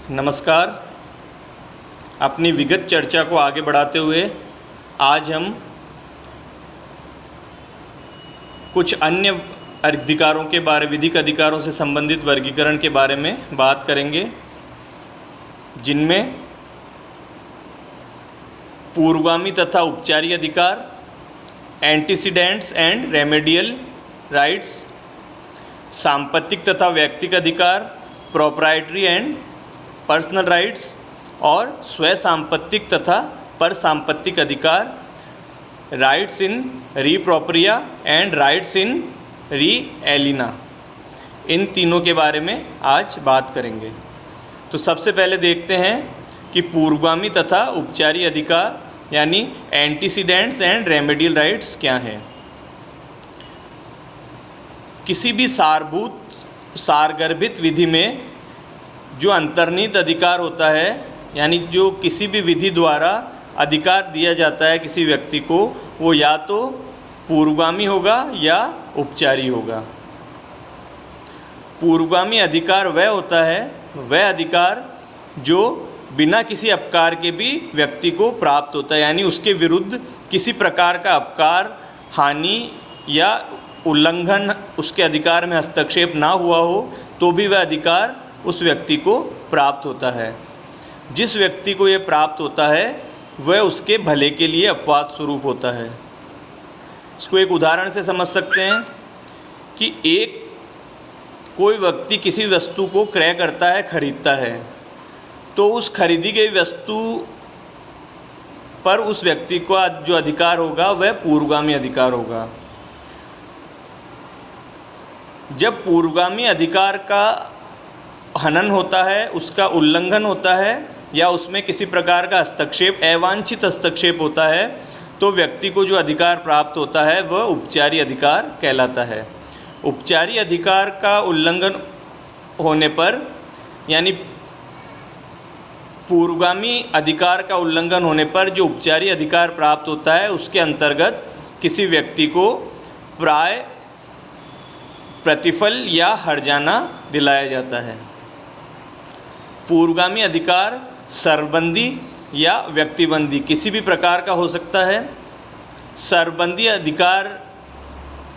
नमस्कार। अपनी विगत चर्चा को आगे बढ़ाते हुए आज हम कुछ अन्य अधिकारों के बारे विधिक अधिकारों से संबंधित वर्गीकरण के बारे में बात करेंगे, जिनमें पूर्वगामी तथा उपचारी अधिकार, एंटीसीडेंट्स एंड रेमेडियल राइट्स, सांपत्तिक तथा व्यक्तिक अधिकार, प्रोप्राइटरी एंड पर्सनल राइट्स और स्वयं सांपत्तिक तथा परसंपत्तिक अधिकार, राइट्स इन री प्रोप्रिया एंड राइट्स इन री एलिना, इन तीनों के बारे में आज बात करेंगे। तो सबसे पहले देखते हैं कि पूर्वगामी तथा उपचारी अधिकार यानी एंटीसीडेंट्स एंड रेमेडियल राइट्स क्या हैं। किसी भी सारगर्भित विधि में जो अंतर्निहित अधिकार होता है, यानी जो किसी भी विधि द्वारा अधिकार दिया जाता है किसी व्यक्ति को, वो या तो पूर्वगामी होगा या उपचारी होगा। पूर्वगामी अधिकार वह होता है, वह अधिकार जो बिना किसी अपकार के भी व्यक्ति को प्राप्त होता है, यानी उसके विरुद्ध किसी प्रकार का अपकार, हानि या उल्लंघन, उसके अधिकार में हस्तक्षेप ना हुआ हो तो भी वह अधिकार उस व्यक्ति को प्राप्त होता है। जिस व्यक्ति को यह प्राप्त होता है वह उसके भले के लिए अपवाद स्वरूप होता है। इसको एक उदाहरण से समझ सकते हैं कि कोई व्यक्ति किसी वस्तु को क्रय करता है, खरीदता है, तो उस खरीदी गई वस्तु पर उस व्यक्ति का जो अधिकार होगा वह पूर्वगामी अधिकार होगा। जब पूर्वगामी अधिकार का हनन होता है, उसका उल्लंघन होता है या उसमें किसी प्रकार का हस्तक्षेप, अवांछित हस्तक्षेप होता है, तो व्यक्ति को जो अधिकार प्राप्त होता है वह उपचारी अधिकार कहलाता है। उपचारी अधिकार का उल्लंघन होने पर, यानी पूर्वगामी अधिकार का उल्लंघन होने पर जो उपचारी अधिकार प्राप्त होता है उसके अंतर्गत किसी व्यक्ति को प्राय प्रतिफल या हर्जाना दिलाया जाता है। पूर्वगामी अधिकार सर्वबंधी या व्यक्तिबंधी किसी भी प्रकार का हो सकता है। सर्वबंधी अधिकार,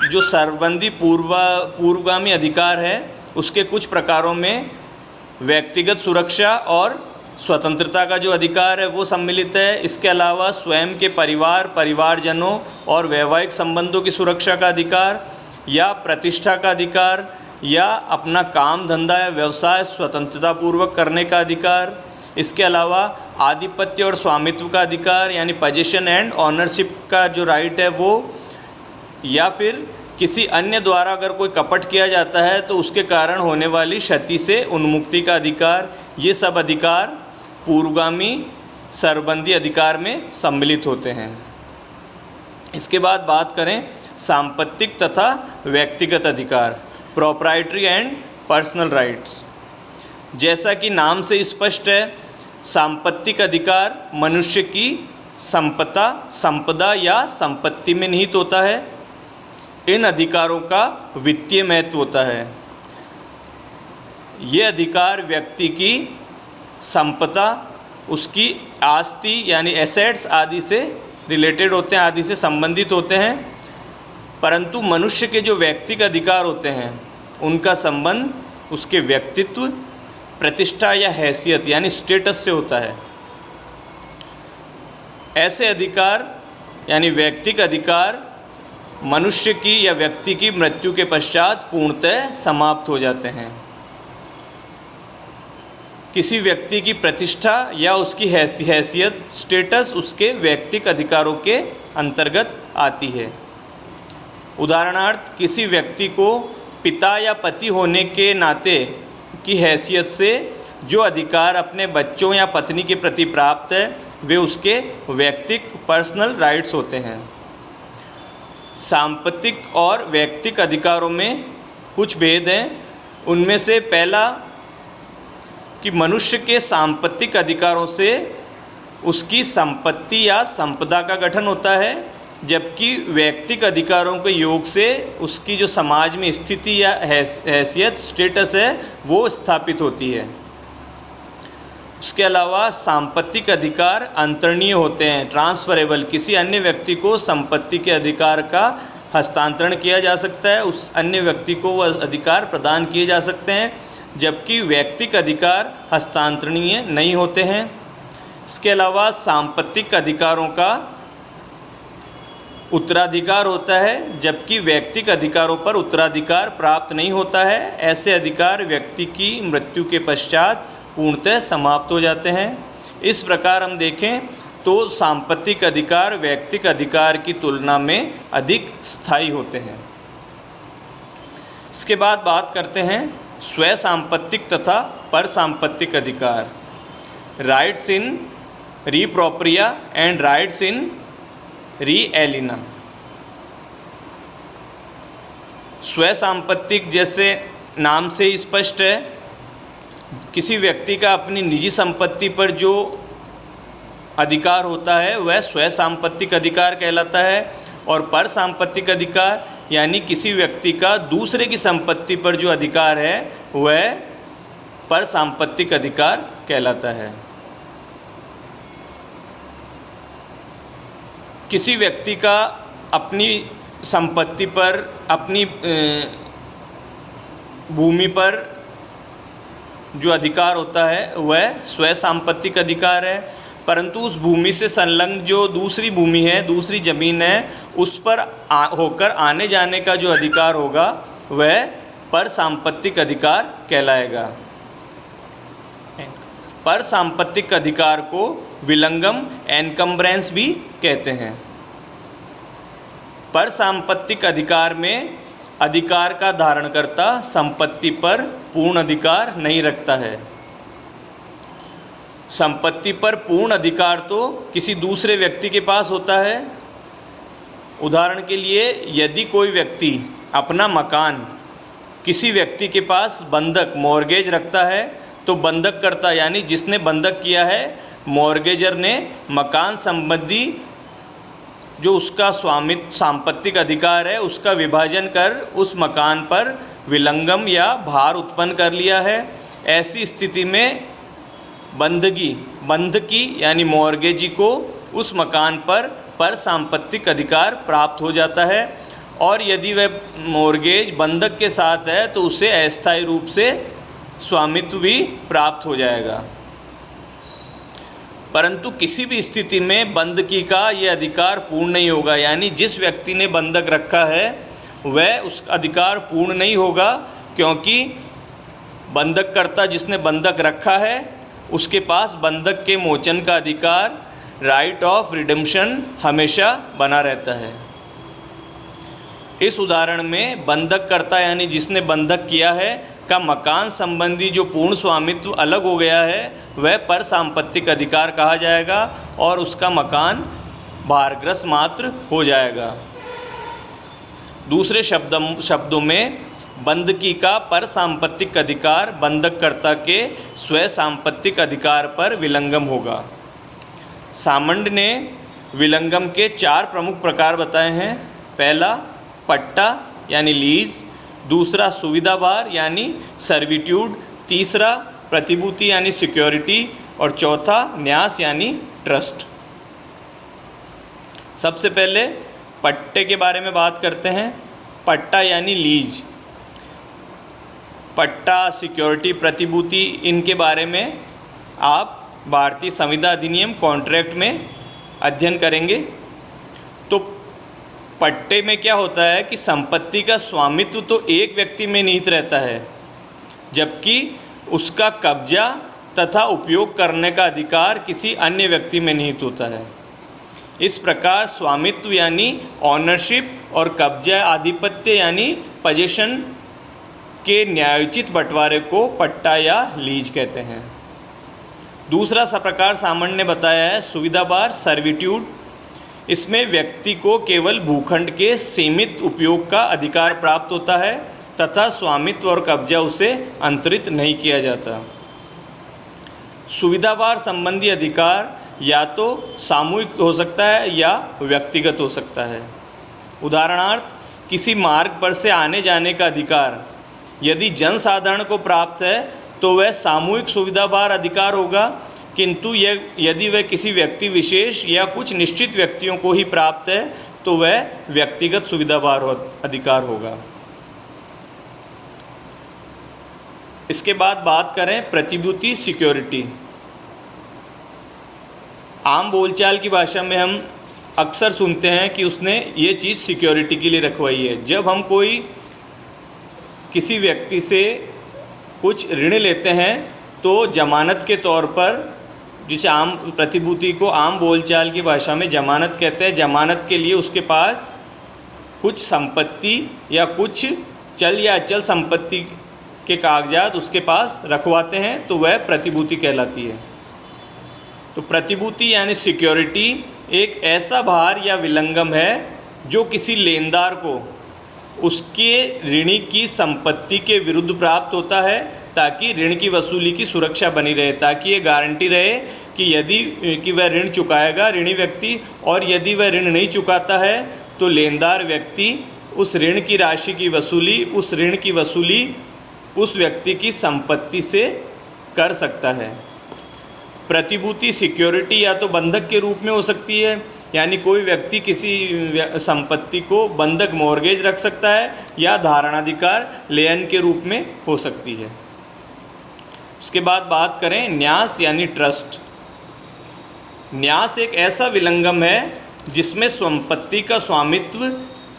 जो सर्वबंधी पूर्वगामी अधिकार है, उसके कुछ प्रकारों में व्यक्तिगत सुरक्षा और स्वतंत्रता का जो अधिकार है वो सम्मिलित है। इसके अलावा स्वयं के परिवारजनों और वैवाहिक संबंधों की सुरक्षा का अधिकार या प्रतिष्ठा का अधिकार या अपना काम धंधा या व्यवसाय स्वतंत्रतापूर्वक करने का अधिकार। इसके अलावा आधिपत्य और स्वामित्व का अधिकार यानी पोजीशन एंड ऑनरशिप का जो राइट है वो, या फिर किसी अन्य द्वारा अगर कोई कपट किया जाता है तो उसके कारण होने वाली क्षति से उन्मुक्ति का अधिकार। ये सब अधिकार पूर्वगामी सर्वबंधी अधिकार में सम्मिलित होते हैं। इसके बाद बात करें सांपत्तिक तथा व्यक्तिगत अधिकार, प्रोप्राइटरी एंड पर्सनल राइट्स। जैसा कि नाम से स्पष्ट है, सांपत्तिक अधिकार मनुष्य की संपदा या संपत्ति में निहित होता है। इन अधिकारों का वित्तीय महत्व होता है। ये अधिकार व्यक्ति की संपदा, उसकी आस्ति यानी एसेट्स आदि से रिलेटेड होते हैं, आदि से संबंधित होते हैं। परंतु मनुष्य के जो व्यक्तिगत अधिकार होते हैं उनका संबंध उसके व्यक्तित्व, प्रतिष्ठा या हैसियत यानी स्टेटस से होता है। ऐसे अधिकार यानी व्यक्तिगत अधिकार मनुष्य की या व्यक्ति की मृत्यु के पश्चात पूर्णतः समाप्त हो जाते हैं। किसी व्यक्ति की प्रतिष्ठा या उसकी हैसियत, स्टेटस उसके व्यक्तिगत अधिकारों के अंतर्गत आती है। उदाहरणार्थ, किसी व्यक्ति को पिता या पति होने के नाते की हैसियत से जो अधिकार अपने बच्चों या पत्नी के प्रति प्राप्त है वे उसके व्यक्तिगत पर्सनल राइट्स होते हैं। सांपत्तिक और व्यक्तिगत अधिकारों में कुछ भेद हैं। उनमें से पहला कि मनुष्य के सांपत्तिक अधिकारों से उसकी संपत्ति या संपदा का गठन होता है, जबकि व्यक्तिगत अधिकारों के योग से उसकी जो समाज में स्थिति या हैसियत स्टेटस है वो स्थापित होती है। उसके अलावा सांपत्तिक अधिकार अंतरणीय होते हैं, ट्रांसफरेबल। किसी अन्य व्यक्ति को संपत्ति के अधिकार का हस्तांतरण किया जा सकता है, उस अन्य व्यक्ति को वह अधिकार प्रदान किए जा सकते हैं, जबकि वैयक्तिक अधिकार हस्तांतरणीय नहीं होते हैं। इसके अलावा सांपत्तिक अधिकारों का उत्तराधिकार होता है, जबकि वैयक्तिक अधिकारों पर उत्तराधिकार प्राप्त नहीं होता है। ऐसे अधिकार व्यक्ति की मृत्यु के पश्चात पूर्णतः समाप्त हो जाते हैं। इस प्रकार हम देखें तो सांपत्तिक अधिकार वैयक्तिक अधिकार की तुलना में अधिक स्थायी होते हैं। इसके बाद बात करते हैं स्वयं सांपत्तिक तथा पर सांपत्तिक अधिकार, राइट्स इन री प्रोप्रिया एंड राइट्स इन री एलिना। स्वयं सांपत्तिक जैसे नाम से ही स्पष्ट है, किसी व्यक्ति का अपनी निजी संपत्ति पर जो अधिकार होता है वह स्वयं सांपत्तिक अधिकार कहलाता है, और पर सांपत्तिक अधिकार यानी किसी व्यक्ति का दूसरे की संपत्ति पर जो अधिकार है वह पर सांपत्तिक अधिकार कहलाता है। किसी व्यक्ति का अपनी संपत्ति पर, अपनी भूमि पर जो अधिकार होता है वह स्वयं सांपत्तिक अधिकार है, परंतु उस भूमि से संलग्न जो दूसरी भूमि है, दूसरी ज़मीन है, उस पर होकर आने जाने का जो अधिकार होगा वह पर सांपत्तिक अधिकार कहलाएगा। पर सांपत्तिक अधिकार को विलंगम एनकम्ब्रेंस भी कहते हैं। पर सांपत्तिक अधिकार में अधिकार का धारणकर्ता संपत्ति पर पूर्ण अधिकार नहीं रखता है। संपत्ति पर पूर्ण अधिकार तो किसी दूसरे व्यक्ति के पास होता है। उदाहरण के लिए, यदि कोई व्यक्ति अपना मकान किसी व्यक्ति के पास बंधक मॉर्गेज रखता है, तो बंधककर्ता यानी जिसने बंधक किया है, मॉर्गेजर ने मकान संबंधी जो उसका स्वामित्व सांपत्तिक अधिकार है उसका विभाजन कर उस मकान पर विलंगम या भार उत्पन्न कर लिया है। ऐसी स्थिति में बंधकी यानी मॉर्गेजी को उस मकान पर सांपत्तिक अधिकार प्राप्त हो जाता है, और यदि वह मॉर्गेज बंधक के साथ है तो उसे अस्थायी रूप से स्वामित्व भी प्राप्त हो जाएगा। परंतु किसी भी स्थिति में बंधकी का यह अधिकार पूर्ण नहीं होगा, यानी जिस व्यक्ति ने बंधक रखा है वह उस अधिकार पूर्ण नहीं होगा, क्योंकि बंधककर्ता जिसने बंधक रखा है उसके पास बंधक के मोचन का अधिकार, राइट ऑफ रिडेम्पशन, हमेशा बना रहता है। इस उदाहरण में बंधककर्ता यानी जिसने बंधक किया है का मकान संबंधी जो पूर्ण स्वामित्व अलग हो गया है वह पर सांपत्तिक अधिकार कहा जाएगा, और उसका मकान भारग्रस्त मात्र हो जाएगा। दूसरे शब्दों में बंधकी का पर सांपत्तिक अधिकार बंधककर्ता के स्वयं सांपत्तिक अधिकार पर विलंगम होगा। सामंड ने विलंगम के 4 प्रमुख प्रकार बताए हैं। पहला पट्टा यानी लीज, दूसरा सुविधाभार यानी सर्विट्यूड, तीसरा प्रतिभूति यानी सिक्योरिटी, और चौथा न्यास यानी ट्रस्ट। सबसे पहले पट्टे के बारे में बात करते हैं। पट्टा यानी लीज, पट्टा, सिक्योरिटी, प्रतिभूति, इनके बारे में आप भारतीय संविदा अधिनियम कॉन्ट्रैक्ट में अध्ययन करेंगे। तो पट्टे में क्या होता है कि संपत्ति का स्वामित्व तो एक व्यक्ति में निहित रहता है, जबकि उसका कब्जा तथा उपयोग करने का अधिकार किसी अन्य व्यक्ति में निहित होता है। इस प्रकार स्वामित्व यानी ऑनरशिप और कब्जा आधिपत्य यानी पोजीशन के न्यायोचित बंटवारे को पट्टा या लीज कहते हैं। दूसरा प्रकार सामान्य ने बताया है सुविधाभार, सर्विट्यूड। इसमें व्यक्ति को केवल भूखंड के सीमित उपयोग का अधिकार प्राप्त होता है तथा स्वामित्व और कब्जा उसे अंतरित नहीं किया जाता। सुविधाभार संबंधी अधिकार या तो सामूहिक हो सकता है या व्यक्तिगत हो सकता है। उदाहरणार्थ, किसी मार्ग पर से आने जाने का अधिकार यदि जनसाधारण को प्राप्त है तो वह सामूहिक सुविधाभार अधिकार होगा, किंतु यदि वह किसी व्यक्ति विशेष या कुछ निश्चित व्यक्तियों को ही प्राप्त है तो वह व्यक्तिगत सुविधावार अधिकार होगा। इसके बाद बात करें प्रतिभूति सिक्योरिटी। आम बोलचाल की भाषा में हम अक्सर सुनते हैं कि उसने ये चीज़ सिक्योरिटी के लिए रखवाई है। जब हम कोई किसी व्यक्ति से कुछ ऋण लेते हैं तो जमानत के तौर पर, जिसे आम प्रतिभूति को आम बोलचाल की भाषा में जमानत कहते हैं, जमानत के लिए उसके पास कुछ संपत्ति या कुछ चल या अचल संपत्ति के कागजात उसके पास रखवाते हैं तो वह प्रतिभूति कहलाती है। तो प्रतिभूति यानी सिक्योरिटी एक ऐसा भार या विलंगम है जो किसी लेनदार को उसके ऋणी की संपत्ति के विरुद्ध प्राप्त होता है ताकि ऋण की वसूली की सुरक्षा बनी रहे, ताकि ये गारंटी रहे कि वह ऋण चुकाएगा ऋणी व्यक्ति, और यदि वह ऋण नहीं चुकाता है तो लेनदार व्यक्ति उस ऋण की राशि की वसूली, उस ऋण की वसूली उस व्यक्ति की संपत्ति से कर सकता है। प्रतिभूति सिक्योरिटी या तो बंधक के रूप में हो सकती है, यानी कोई व्यक्ति किसी संपत्ति को बंधक मॉर्गेज रख सकता है, या धारणाधिकार लेन के रूप में हो सकती है। उसके बाद बात करें न्यास यानी ट्रस्ट। न्यास एक ऐसा विलंगम है जिसमें संपत्ति का स्वामित्व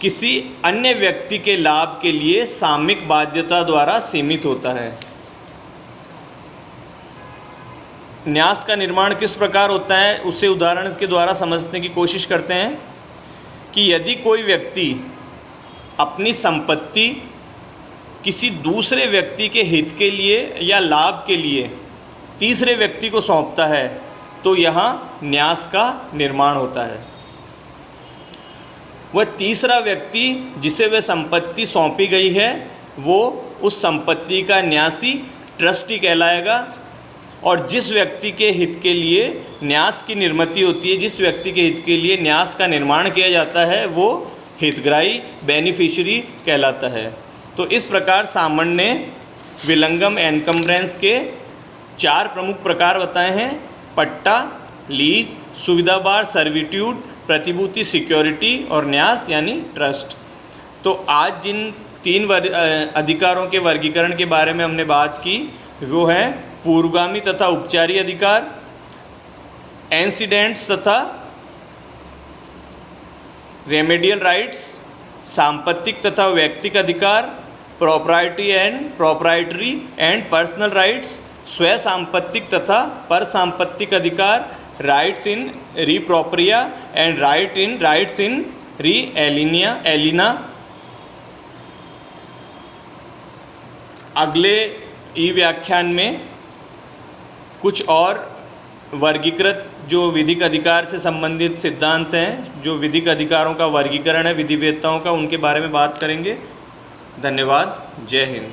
किसी अन्य व्यक्ति के लाभ के लिए सामयिक बाध्यता द्वारा सीमित होता है। न्यास का निर्माण किस प्रकार होता है उसे उदाहरण के द्वारा समझने की कोशिश करते हैं कि यदि कोई व्यक्ति अपनी संपत्ति किसी दूसरे व्यक्ति के हित के लिए या लाभ के लिए तीसरे व्यक्ति को सौंपता है तो यहाँ न्यास का निर्माण होता है। वह तीसरा व्यक्ति जिसे वह संपत्ति सौंपी गई है वो उस संपत्ति का न्यासी ट्रस्टी कहलाएगा, और जिस व्यक्ति के हित के लिए न्यास की निर्मिति होती है, जिस व्यक्ति के हित के लिए न्यास का निर्माण किया जाता है वो हितग्राही बेनिफिशियरी कहलाता है। तो इस प्रकार सामान्य ने विलंगम एनकम्ब्रेंस के 4 प्रमुख प्रकार बताए हैं: पट्टा, लीज, सुविधावार सर्विट्यूड, प्रतिभूति सिक्योरिटी और न्यास यानी ट्रस्ट। तो आज जिन 3 अधिकारों के वर्गीकरण के बारे में हमने बात की वो हैं पूर्वगामी तथा उपचारी अधिकार, एंसीडेंट्स तथा रेमेडियल राइट्स, सांपत्तिक तथा वैयक्तिक अधिकार, प्रॉपर्टी एंड पर्सनल राइट्स, स्वयं सांपत्तिक तथा पर सांपत्तिक अधिकार, राइट्स इन री प्रोप्रिया एंड राइट्स इन री एलिना। अगले ई व्याख्यान में कुछ और वर्गीकृत जो विधिक अधिकार से संबंधित सिद्धांत हैं, जो विधिक अधिकारों का वर्गीकरण है विधिवेत्ताओं का, उनके बारे में बात करेंगे। धन्यवाद। जय हिंद।